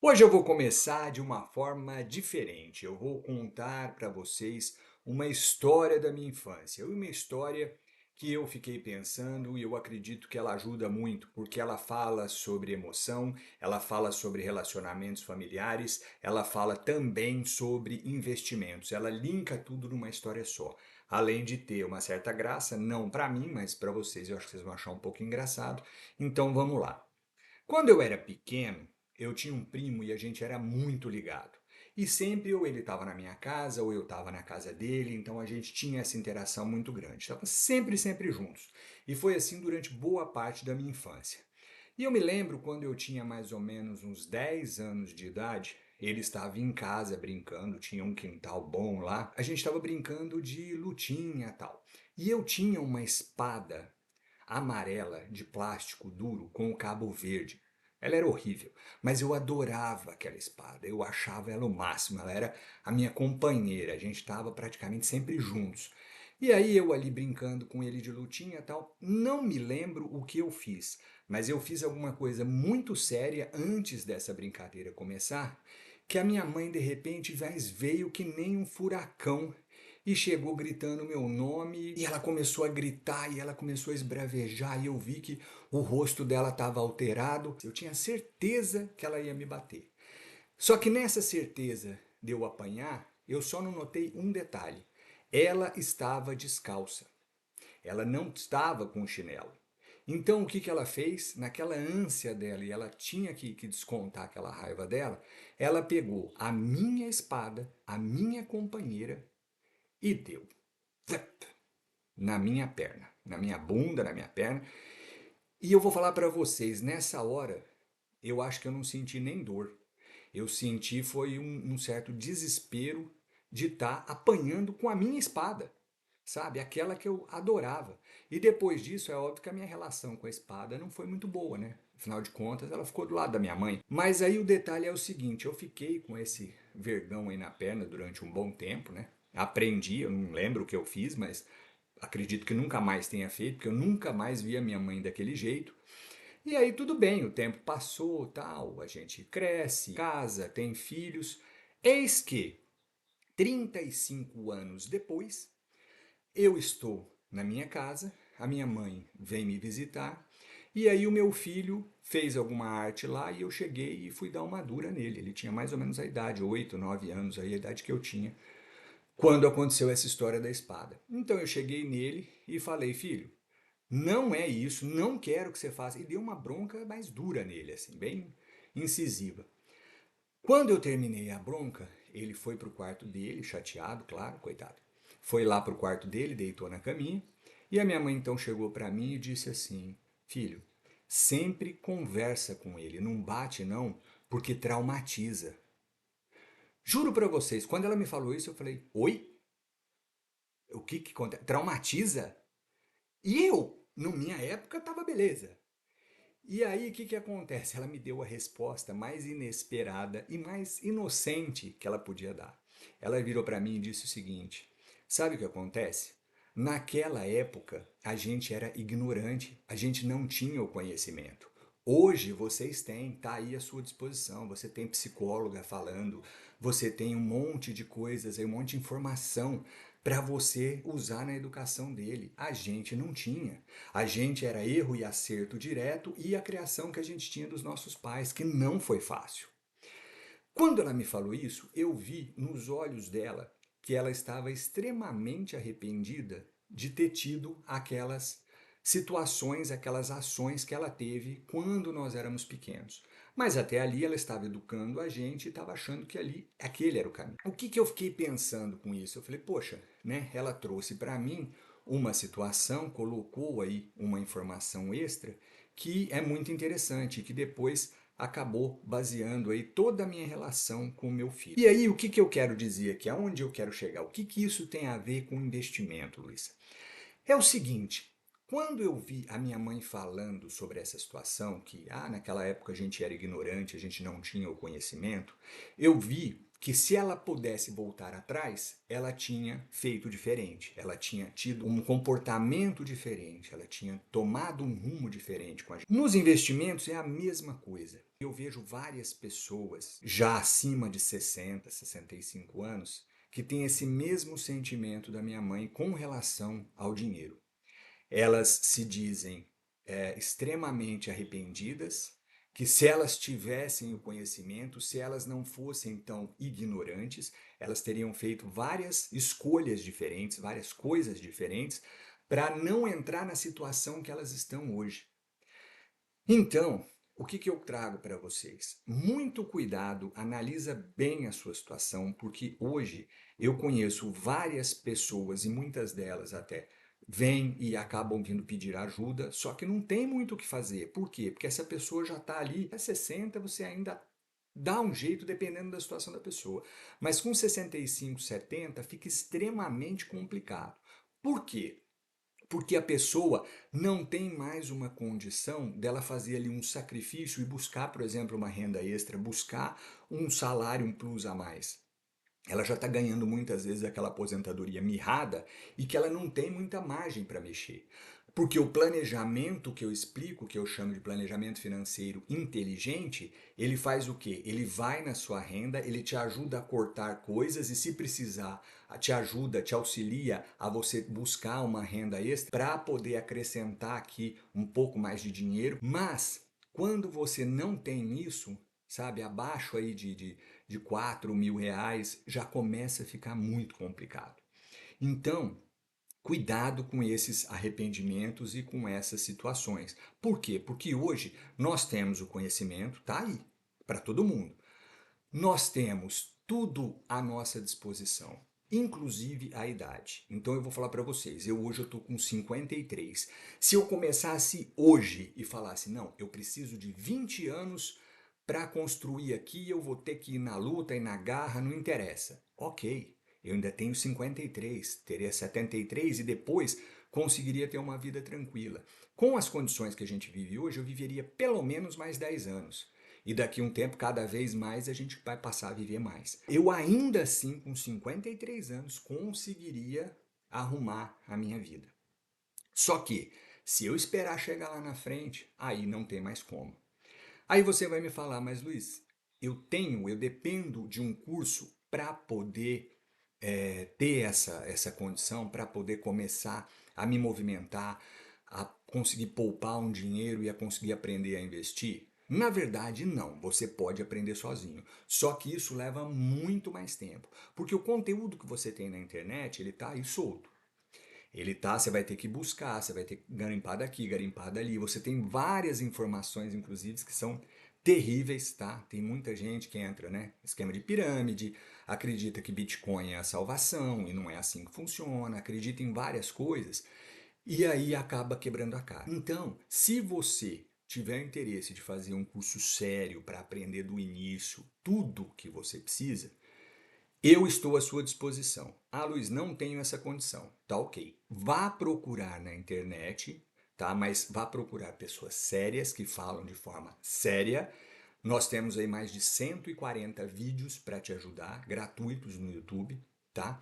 Hoje eu vou começar de uma forma diferente. Eu vou contar para vocês uma história da minha infância. Uma história que eu fiquei pensando e eu acredito que ela ajuda muito, porque ela fala sobre emoção, ela fala sobre relacionamentos familiares, ela fala também sobre investimentos. Ela linka tudo numa história só. Além de ter uma certa graça, não para mim, mas para vocês, eu acho que vocês vão achar um pouco engraçado. Então vamos lá. Quando eu era pequeno, eu tinha um primo e a gente era muito ligado. E sempre ou ele estava na minha casa ou eu estava na casa dele, então a gente tinha essa interação muito grande. Estava sempre juntos. E foi assim durante boa parte da minha infância. E eu me lembro quando eu tinha mais ou menos uns 10 anos de idade, ele estava em casa brincando, tinha um quintal bom lá. A gente estava brincando de lutinha e tal. E eu tinha uma espada amarela de plástico duro com o cabo verde. Ela era horrível, mas eu adorava aquela espada, eu achava ela o máximo, ela era a minha companheira, a gente estava praticamente sempre juntos. E aí eu ali brincando com ele de lutinha e tal, não me lembro o que eu fiz, mas eu fiz alguma coisa muito séria antes dessa brincadeira começar, que a minha mãe de repente veio que nem um furacão e chegou gritando meu nome e ela começou a gritar e ela começou a esbravejar e eu vi que o rosto dela estava alterado. Eu tinha certeza que ela ia me bater. Só que nessa certeza de eu apanhar, eu só não notei um detalhe. Ela estava descalça. Ela não estava com chinelo. Então o que, que ela fez? Naquela ânsia dela, e ela tinha que descontar aquela raiva dela, ela pegou a minha espada, a minha companheira, e deu na minha perna, na minha bunda, na minha perna. E eu vou falar para vocês, nessa hora, eu acho que eu não senti nem dor. Eu senti foi um certo desespero de estar apanhando com a minha espada, sabe? Aquela que eu adorava. E depois disso, é óbvio que a minha relação com a espada não foi muito boa, né? Afinal de contas, ela ficou do lado da minha mãe. Mas aí o detalhe é o seguinte: eu fiquei com esse vergão aí na perna durante um bom tempo, né? Aprendi, eu não lembro o que eu fiz, mas acredito que nunca mais tenha feito, porque eu nunca mais vi a minha mãe daquele jeito. E aí tudo bem, o tempo passou, tal, a gente cresce, casa, tem filhos. Eis que 35 anos depois, eu estou na minha casa, a minha mãe vem me visitar, e aí o meu filho fez alguma arte lá e eu cheguei e fui dar uma dura nele. Ele tinha mais ou menos a idade, 8, 9 anos, aí a idade que eu tinha, quando aconteceu essa história da espada. Então eu cheguei nele e falei, filho, não é isso, não quero que você faça. E deu uma bronca mais dura nele, assim, bem incisiva. Quando eu terminei a bronca, ele foi pro quarto dele, chateado, claro, coitado. Foi lá pro quarto dele, deitou na caminha, e a minha mãe então chegou para mim e disse assim: "Filho, sempre conversa com ele, não bate não, porque traumatiza". Juro para vocês, quando ela me falou isso, eu falei: "Oi? O que que acontece? Traumatiza?" E eu, na minha época, tava beleza. E aí, o que que acontece? Ela me deu a resposta mais inesperada e mais inocente que ela podia dar. Ela virou para mim e disse o seguinte: sabe o que acontece? Naquela época, a gente era ignorante, a gente não tinha o conhecimento. Hoje vocês têm, tá aí à sua disposição. Você tem psicóloga falando, você tem um monte de coisas, um monte de informação para você usar na educação dele. A gente não tinha. A gente era erro e acerto direto e a criação que a gente tinha dos nossos pais, que não foi fácil. Quando ela me falou isso, eu vi nos olhos dela que ela estava extremamente arrependida de ter tido aquelas situações, aquelas ações que ela teve quando nós éramos pequenos. Mas até ali ela estava educando a gente e estava achando que ali aquele era o caminho. O que que eu fiquei pensando com isso? Eu falei, poxa, né? Ela trouxe para mim uma situação, colocou aí uma informação extra que é muito interessante, que depois acabou baseando aí toda a minha relação com o meu filho. E aí, o que que eu quero dizer aqui? Aonde eu quero chegar? O que que isso tem a ver com investimento, Luísa? É o seguinte, quando eu vi a minha mãe falando sobre essa situação, que naquela época a gente era ignorante, a gente não tinha o conhecimento, eu vi que se ela pudesse voltar atrás, ela tinha feito diferente, ela tinha tido um comportamento diferente, ela tinha tomado um rumo diferente com a gente. Nos investimentos é a mesma coisa. Eu vejo várias pessoas já acima de 60, 65 anos que têm esse mesmo sentimento da minha mãe com relação ao dinheiro. Elas se dizem extremamente arrependidas, que se elas tivessem o conhecimento, se elas não fossem tão ignorantes, elas teriam feito várias escolhas diferentes, várias coisas diferentes, para não entrar na situação que elas estão hoje. Então, o que que eu trago para vocês? Muito cuidado, analisa bem a sua situação, porque hoje eu conheço várias pessoas e muitas delas até vêm e acabam vindo pedir ajuda, só que não tem muito o que fazer. Por quê? Porque essa pessoa já está ali, é 60, você ainda dá um jeito dependendo da situação da pessoa. Mas com 65, 70 fica extremamente complicado. Por quê? Porque a pessoa não tem mais uma condição dela fazer ali um sacrifício e buscar, por exemplo, uma renda extra, buscar um salário, um plus a mais. Ela já está ganhando muitas vezes aquela aposentadoria mirrada e que ela não tem muita margem para mexer. Porque o planejamento que eu explico, que eu chamo de planejamento financeiro inteligente, ele faz o quê? Ele vai na sua renda, ele te ajuda a cortar coisas e, se precisar, te ajuda, te auxilia a você buscar uma renda extra para poder acrescentar aqui um pouco mais de dinheiro. Mas quando você não tem isso, sabe, abaixo aí de 4 mil reais, já começa a ficar muito complicado. Então, cuidado com esses arrependimentos e com essas situações. Por quê? Porque hoje nós temos o conhecimento, tá aí, para todo mundo. Nós temos tudo à nossa disposição, inclusive a idade. Então eu vou falar para vocês, hoje eu estou com 53. Se eu começasse hoje e falasse, não, eu preciso de 20 anos para construir aqui, eu vou ter que ir na luta e na garra, não interessa. Ok, eu ainda tenho 53, teria 73 e depois conseguiria ter uma vida tranquila. Com as condições que a gente vive hoje, eu viveria pelo menos mais 10 anos. E daqui a um tempo, cada vez mais, a gente vai passar a viver mais. Eu ainda assim, com 53 anos, conseguiria arrumar a minha vida. Só que, se eu esperar chegar lá na frente, aí não tem mais como. Aí você vai me falar, mas Luiz, eu dependo de um curso para poder ter essa condição, para poder começar a me movimentar, a conseguir poupar um dinheiro e a conseguir aprender a investir? Na verdade, não. Você pode aprender sozinho. Só que isso leva muito mais tempo. Porque o conteúdo que você tem na internet, ele tá aí solto. Ele tá, você vai ter que buscar, você vai ter que garimpar daqui, garimpar dali. Você tem várias informações, inclusive, que são terríveis, tá? Tem muita gente que entra, né? Esquema de pirâmide, acredita que Bitcoin é a salvação e não é assim que funciona, acredita em várias coisas e aí acaba quebrando a cara. Então, se você tiver interesse de fazer um curso sério para aprender do início tudo que você precisa, eu estou à sua disposição. Ah, Luiz, não tenho essa condição. Tá ok. Vá procurar na internet, tá? Mas vá procurar pessoas sérias que falam de forma séria. Nós temos aí mais de 140 vídeos para te ajudar, gratuitos no YouTube, tá?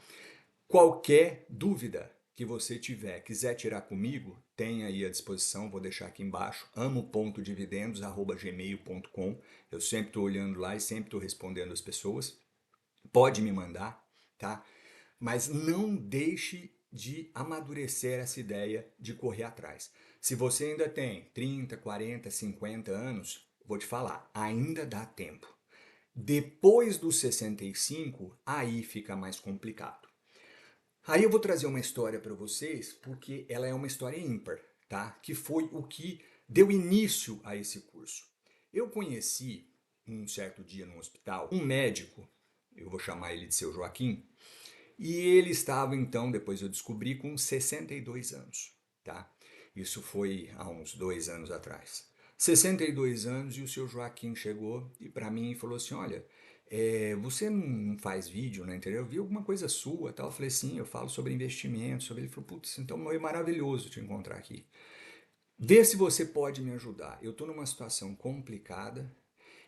Qualquer dúvida que você tiver, quiser tirar comigo, tem aí à disposição, vou deixar aqui embaixo, amo.dividendos@gmail.com. Eu sempre estou olhando lá e sempre estou respondendo as pessoas. Pode me mandar, tá? Mas não deixe de amadurecer essa ideia de correr atrás. Se você ainda tem 30, 40, 50 anos, vou te falar, ainda dá tempo. Depois dos 65, aí fica mais complicado. Aí eu vou trazer uma história para vocês, porque ela é uma história ímpar, tá? Que foi o que deu início a esse curso. Eu conheci, um certo dia no hospital, um médico, eu vou chamar ele de seu Joaquim, e ele estava então, depois eu descobri, com 62 anos, tá? Isso foi há uns 2 anos atrás. 62 anos e o seu Joaquim chegou e para mim falou assim, olha, você não faz vídeo na internet? Eu vi alguma coisa sua, tal. Eu falei, sim, eu falo sobre investimentos. Ele falou, putz, então é maravilhoso te encontrar aqui. Vê se você pode me ajudar. Eu estou numa situação complicada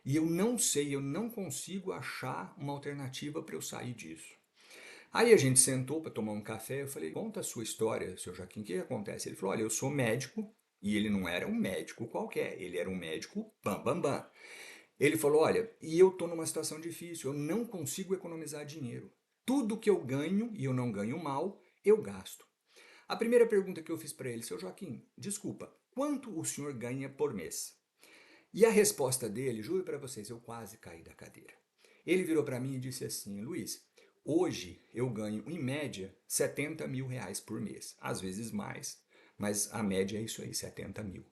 e eu não sei, eu não consigo achar uma alternativa para eu sair disso. Aí a gente sentou para tomar um café, eu falei, conta a sua história, seu Joaquim, o que acontece? Ele falou, olha, eu sou médico, e ele não era um médico qualquer, ele era um médico bam, bam, bam. Ele falou, olha, e eu estou numa situação difícil, eu não consigo economizar dinheiro. Tudo que eu ganho, e eu não ganho mal, eu gasto. A primeira pergunta que eu fiz para ele, seu Joaquim, desculpa, quanto o senhor ganha por mês? E a resposta dele, juro para vocês, eu quase caí da cadeira. Ele virou para mim e disse assim, Luiz, hoje eu ganho em média 70 mil reais por mês, às vezes mais, mas a média é isso aí, 70 mil.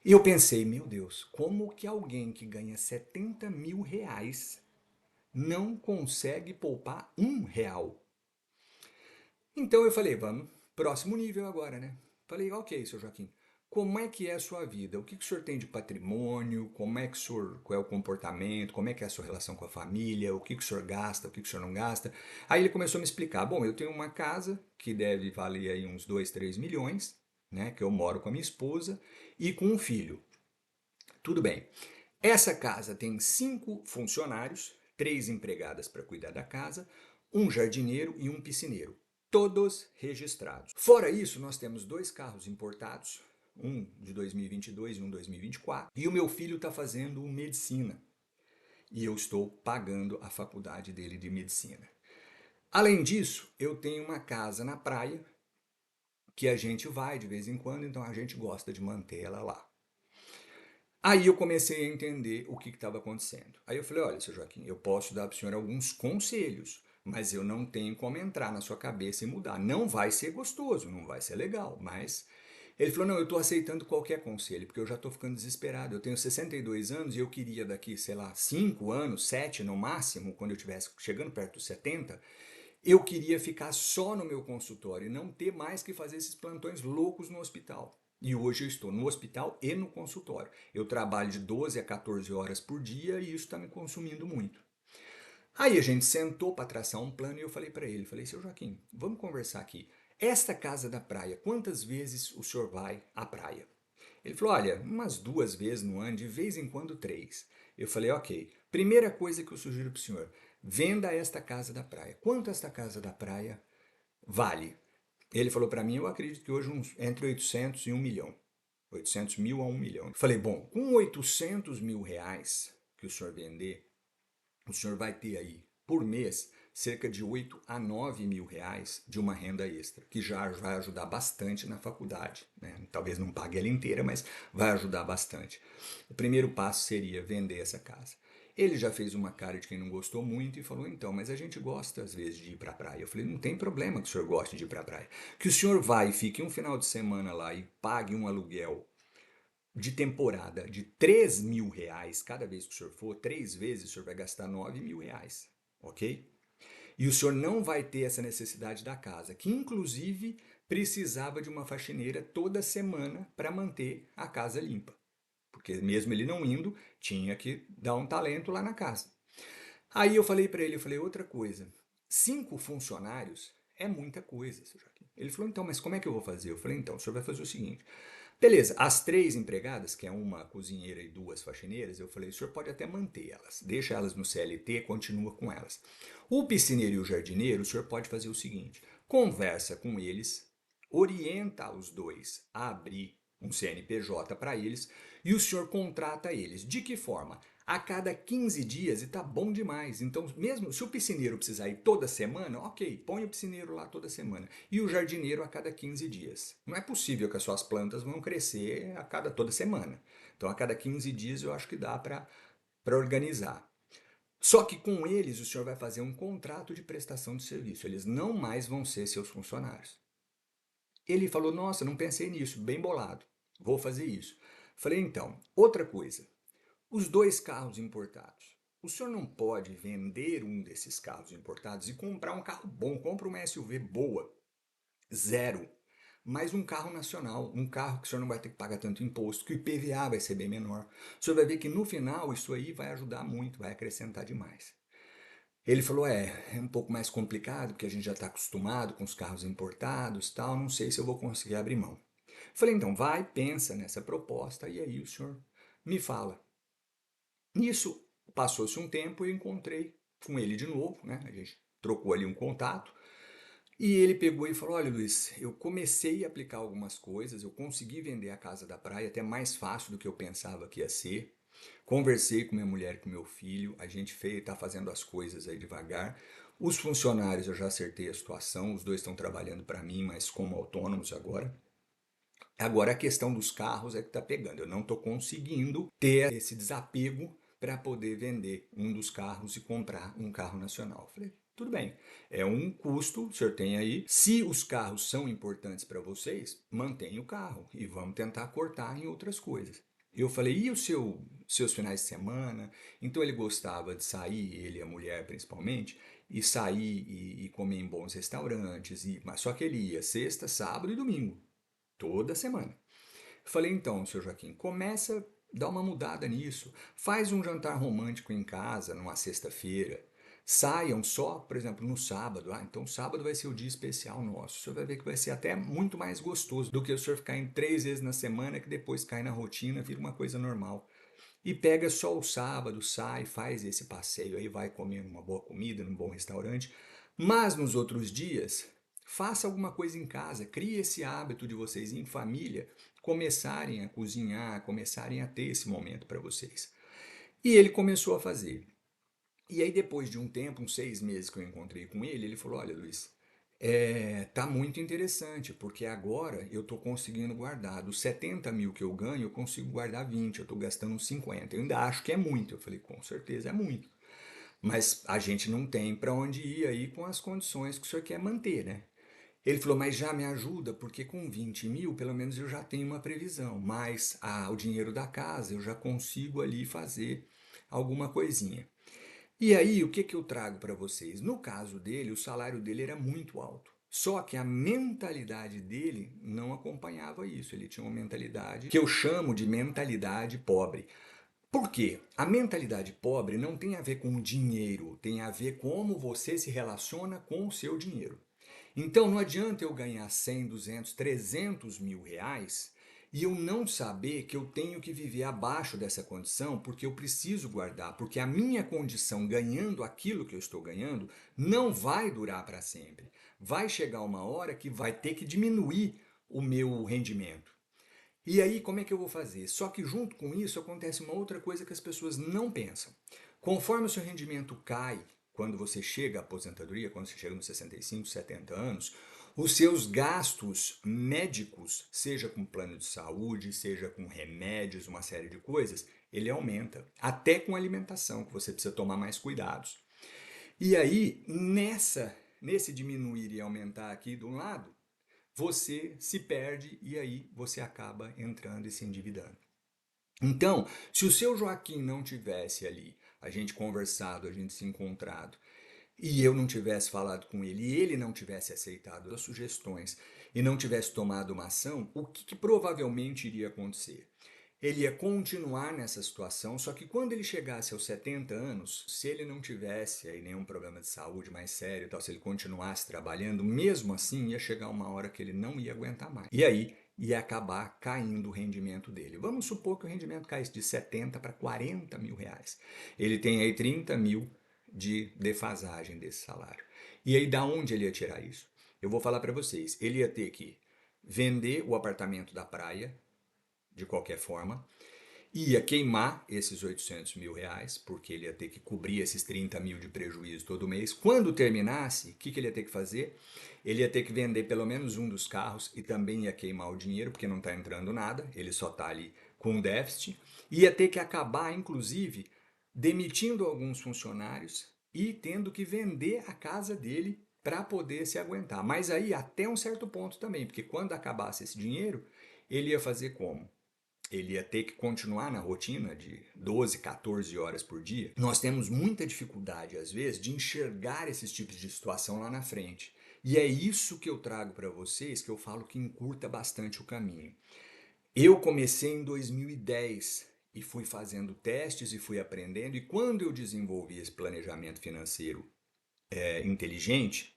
E eu pensei, meu Deus, como que alguém que ganha 70 mil reais não consegue poupar um real? Então eu falei, vamos, próximo nível agora, né? Falei, ok, seu Joaquim, como é que é a sua vida? O que que o senhor tem de patrimônio? Como é que o senhor, qual é o comportamento? Como é que é a sua relação com a família? O que que o senhor gasta? O que que o senhor não gasta? Aí ele começou a me explicar, bom, eu tenho uma casa que deve valer aí uns 2, 3 milhões, né? Que eu moro com a minha esposa e com um filho. Tudo bem. Essa casa tem 5 funcionários, 3 empregadas para cuidar da casa, um jardineiro e um piscineiro, todos registrados. Fora isso, nós temos 2 carros importados, um de 2022 e um de 2024, e o meu filho está fazendo medicina e eu estou pagando a faculdade dele de medicina. Além disso, eu tenho uma casa na praia que a gente vai de vez em quando, então a gente gosta de manter ela lá. Aí eu comecei a entender o que estava acontecendo. Aí eu falei, olha, seu Joaquim, eu posso dar para o senhor alguns conselhos, mas eu não tenho como entrar na sua cabeça e mudar. Não vai ser gostoso, não vai ser legal, mas... Ele falou, não, eu estou aceitando qualquer conselho, porque eu já estou ficando desesperado. Eu tenho 62 anos e eu queria daqui, sei lá, 5 anos, 7 no máximo, quando eu estivesse chegando perto dos 70, eu queria ficar só no meu consultório e não ter mais que fazer esses plantões loucos no hospital. E hoje eu estou no hospital e no consultório. Eu trabalho de 12 a 14 horas por dia e isso está me consumindo muito. Aí a gente sentou para traçar um plano e eu falei para ele, falei, seu Joaquim, vamos conversar aqui. Esta casa da praia, quantas vezes o senhor vai à praia? Ele falou, olha, umas 2 vezes no ano, de vez em quando 3. Eu falei, ok, primeira coisa que eu sugiro para o senhor, venda esta casa da praia. Quanto esta casa da praia vale? Ele falou para mim, eu acredito que hoje entre 800 e 1 milhão. 800 mil a 1 milhão. Eu falei, bom, com 800 mil reais que o senhor vender, o senhor vai ter aí, por mês, cerca de 8 a 9 mil reais de uma renda extra, que já vai ajudar bastante na faculdade. Né? Talvez não pague ela inteira, mas vai ajudar bastante. O primeiro passo seria vender essa casa. Ele já fez uma cara de quem não gostou muito e falou, então, mas a gente gosta às vezes de ir para a praia. Eu falei, não tem problema que o senhor goste de ir para a praia. Que o senhor vai e fique um final de semana lá e pague um aluguel de temporada de 3 mil reais, cada vez que o senhor for, 3 vezes, o senhor vai gastar 9 mil reais, ok? E o senhor não vai ter essa necessidade da casa, que inclusive precisava de uma faxineira toda semana para manter a casa limpa. Porque mesmo ele não indo, tinha que dar um talento lá na casa. Aí eu falei para ele, eu falei, outra coisa, 5 funcionários é muita coisa, seu Joaquim. Ele falou, então, mas como é que eu vou fazer? Eu falei, então, o senhor vai fazer o seguinte, beleza, as 3 empregadas, que é uma cozinheira e 2 faxineiras, eu falei, o senhor pode até manter elas, deixa elas no CLT, continua com elas. O piscineiro e o jardineiro, o senhor pode fazer o seguinte, conversa com eles, orienta os dois a abrir um CNPJ para eles e o senhor contrata eles. De que forma? A cada 15 dias e tá bom demais. Então, mesmo se o piscineiro precisar ir toda semana, ok, põe o piscineiro lá toda semana. E o jardineiro a cada 15 dias. Não é possível que as suas plantas vão crescer toda semana. Então, a cada 15 dias eu acho que dá para organizar. Só que com eles o senhor vai fazer um contrato de prestação de serviço. Eles não mais vão ser seus funcionários. Ele falou, nossa, não pensei nisso, bem bolado. Vou fazer isso. Falei, então, outra coisa. Os 2 carros importados. O senhor não pode vender um desses carros importados e comprar um carro bom. Compra uma SUV boa, zero. Mas um carro nacional, um carro que o senhor não vai ter que pagar tanto imposto, que o IPVA vai ser bem menor. O senhor vai ver que no final isso aí vai ajudar muito, vai acrescentar demais. Ele falou, é um pouco mais complicado, porque a gente já está acostumado com os carros importados, tal, não sei se eu vou conseguir abrir mão. Falei, então vai, pensa nessa proposta e aí o senhor me fala. Nisso, passou-se um tempo e eu encontrei com ele de novo, né? A gente trocou ali um contato. E ele pegou e falou: olha, Luiz, eu comecei a aplicar algumas coisas, eu consegui vender a casa da praia até mais fácil do que eu pensava que ia ser. Conversei com minha mulher e com meu filho, a gente está fazendo as coisas aí devagar. Os funcionários eu já acertei a situação, os dois estão trabalhando para mim, mas como autônomos agora. Agora a questão dos carros é que está pegando. Eu não estou conseguindo ter esse desapego para poder vender um dos carros e comprar um carro nacional. Falei, tudo bem, é um custo, o senhor tem aí. Se os carros são importantes para vocês, mantenha o carro e vamos tentar cortar em outras coisas. Eu falei, e os seus finais de semana? Então ele gostava de sair, ele e a mulher principalmente, e sair e comer em bons restaurantes, mas só que ele ia sexta, sábado e domingo toda semana. Falei, então, seu Joaquim, começa a dar uma mudada nisso. Faz um jantar romântico em casa, numa sexta-feira. Saiam só, por exemplo, no sábado. Ah, então sábado vai ser o dia especial nosso. O senhor vai ver que vai ser até muito mais gostoso do que o senhor ficar em 3 vezes na semana, que depois cai na rotina, vira uma coisa normal. E pega só o sábado, sai, faz esse passeio aí, vai comer uma boa comida num bom restaurante. Mas nos outros dias, faça alguma coisa em casa, crie esse hábito de vocês em família começarem a cozinhar, começarem a ter esse momento para vocês. E ele começou a fazer. E aí depois de um tempo, uns 6 meses que eu encontrei com ele, ele falou, olha Luiz, tá muito interessante, porque agora eu estou conseguindo guardar. Dos 70 mil que eu ganho, eu consigo guardar 20, eu estou gastando uns 50. Eu ainda acho que é muito. Eu falei, com certeza é muito. Mas a gente não tem para onde ir aí com as condições que o senhor quer manter, né? Ele falou, mas já me ajuda, porque com 20 mil, pelo menos eu já tenho uma previsão. Mas o dinheiro da casa, eu já consigo ali fazer alguma coisinha. E aí, o que que eu trago para vocês? No caso dele, o salário dele era muito alto. Só que a mentalidade dele não acompanhava isso. Ele tinha uma mentalidade que eu chamo de mentalidade pobre. Por quê? A mentalidade pobre não tem a ver com dinheiro, tem a ver como você se relaciona com o seu dinheiro. Então não adianta eu ganhar 100, 200, 300 mil reais e eu não saber que eu tenho que viver abaixo dessa condição porque eu preciso guardar, porque a minha condição ganhando aquilo que eu estou ganhando não vai durar para sempre. Vai chegar uma hora que vai ter que diminuir o meu rendimento. E aí, como é que eu vou fazer? Só que junto com isso acontece uma outra coisa que as pessoas não pensam. Conforme o seu rendimento cai, quando você chega à aposentadoria, quando você chega nos 65, 70 anos, os seus gastos médicos, seja com plano de saúde, seja com remédios, uma série de coisas, ele aumenta. Até com alimentação, que você precisa tomar mais cuidados. E aí, nesse diminuir e aumentar aqui de um lado, você se perde e aí você acaba entrando e se endividando. Então, se o seu Joaquim não tivesse ali, a gente conversado, a gente se encontrado, e eu não tivesse falado com ele, e ele não tivesse aceitado as sugestões e não tivesse tomado uma ação, o que provavelmente iria acontecer? Ele ia continuar nessa situação, só que quando ele chegasse aos 70 anos, se ele não tivesse aí nenhum problema de saúde mais sério, tal, se ele continuasse trabalhando, mesmo assim ia chegar uma hora que ele não ia aguentar mais. E aí ia acabar caindo o rendimento dele. Vamos supor que o rendimento caísse de 70 para 40 mil reais. Ele tem aí 30 mil de defasagem desse salário. E aí da onde ele ia tirar isso? Eu vou falar para vocês. Ele ia ter que vender o apartamento da praia, de qualquer forma, ia queimar esses 800 mil reais, porque ele ia ter que cobrir esses 30 mil de prejuízo todo mês. Quando terminasse, o que ele ia ter que fazer? Ele ia ter que vender pelo menos um dos carros e também ia queimar o dinheiro, porque não está entrando nada, ele só está ali com déficit. Ia ter que acabar, inclusive, demitindo alguns funcionários e tendo que vender a casa dele para poder se aguentar. Mas aí até um certo ponto também, porque quando acabasse esse dinheiro, ele ia fazer como? Ele ia ter que continuar na rotina de 12, 14 horas por dia. Nós temos muita dificuldade, às vezes, de enxergar esses tipos de situação lá na frente. E é isso que eu trago para vocês, que eu falo que encurta bastante o caminho. Eu comecei em 2010 e fui fazendo testes e fui aprendendo, e quando eu desenvolvi esse planejamento financeiro inteligente,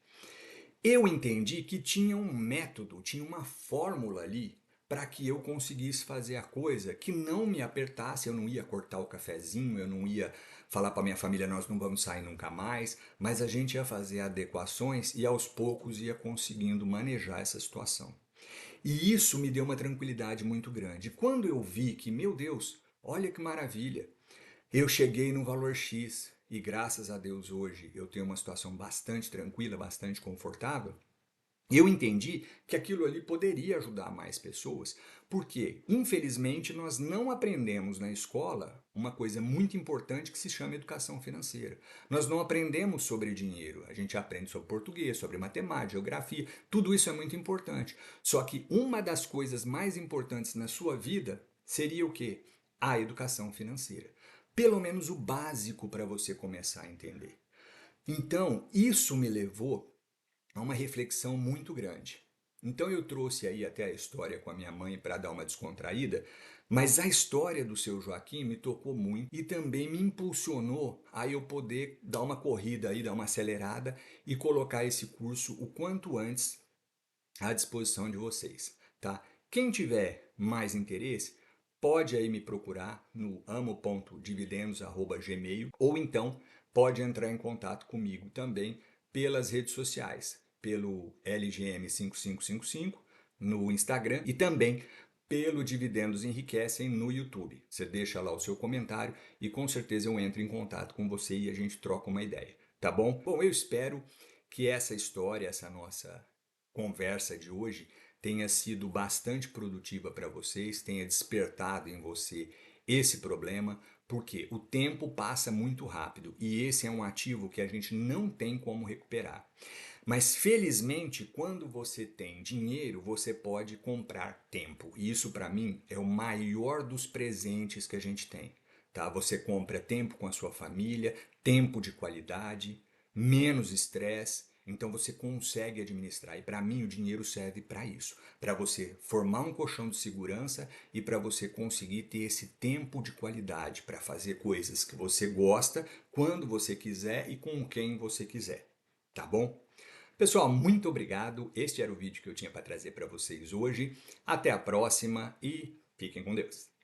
eu entendi que tinha um método, tinha uma fórmula ali para que eu conseguisse fazer a coisa que não me apertasse, eu não ia cortar o cafezinho, eu não ia falar para minha família nós não vamos sair nunca mais, mas a gente ia fazer adequações e aos poucos ia conseguindo manejar essa situação. E isso me deu uma tranquilidade muito grande. Quando eu vi que, meu Deus, olha que maravilha, Eu cheguei no valor X e graças a Deus hoje eu tenho uma situação bastante tranquila, bastante confortável. Eu entendi que aquilo ali poderia ajudar mais pessoas, porque, infelizmente, nós não aprendemos na escola uma coisa muito importante que se chama educação financeira. Nós não aprendemos sobre dinheiro, a gente aprende sobre português, sobre matemática, geografia, tudo isso é muito importante. Só que uma das coisas mais importantes na sua vida seria o quê? A educação financeira. Pelo menos o básico para você começar a entender. Então, isso me levou a uma reflexão muito grande. Então eu trouxe aí até a história com a minha mãe para dar uma descontraída, mas a história do seu Joaquim me tocou muito e também me impulsionou a eu poder dar uma corrida aí, dar uma acelerada e colocar esse curso o quanto antes à disposição de vocês, tá? Quem tiver mais interesse, pode aí me procurar no amo.dividendos@gmail ou então pode entrar em contato comigo também pelas redes sociais, pelo LGM5555 no Instagram e também pelo Dividendos Enriquecem no YouTube. Você deixa lá o seu comentário e com certeza eu entro em contato com você e a gente troca uma ideia, tá bom? Bom, eu espero que essa história, essa nossa conversa de hoje tenha sido bastante produtiva para vocês, tenha despertado em você esse problema, porque o tempo passa muito rápido e esse é um ativo que a gente não tem como recuperar. Mas felizmente, quando você tem dinheiro, você pode comprar tempo. E isso para mim é o maior dos presentes que a gente tem, tá? Você compra tempo com a sua família, tempo de qualidade, menos estresse, então você consegue administrar. E para mim o dinheiro serve para isso, para você formar um colchão de segurança e para você conseguir ter esse tempo de qualidade para fazer coisas que você gosta, quando você quiser e com quem você quiser. Tá bom? Pessoal, muito obrigado. Este era o vídeo que eu tinha para trazer para vocês hoje. Até a próxima e fiquem com Deus.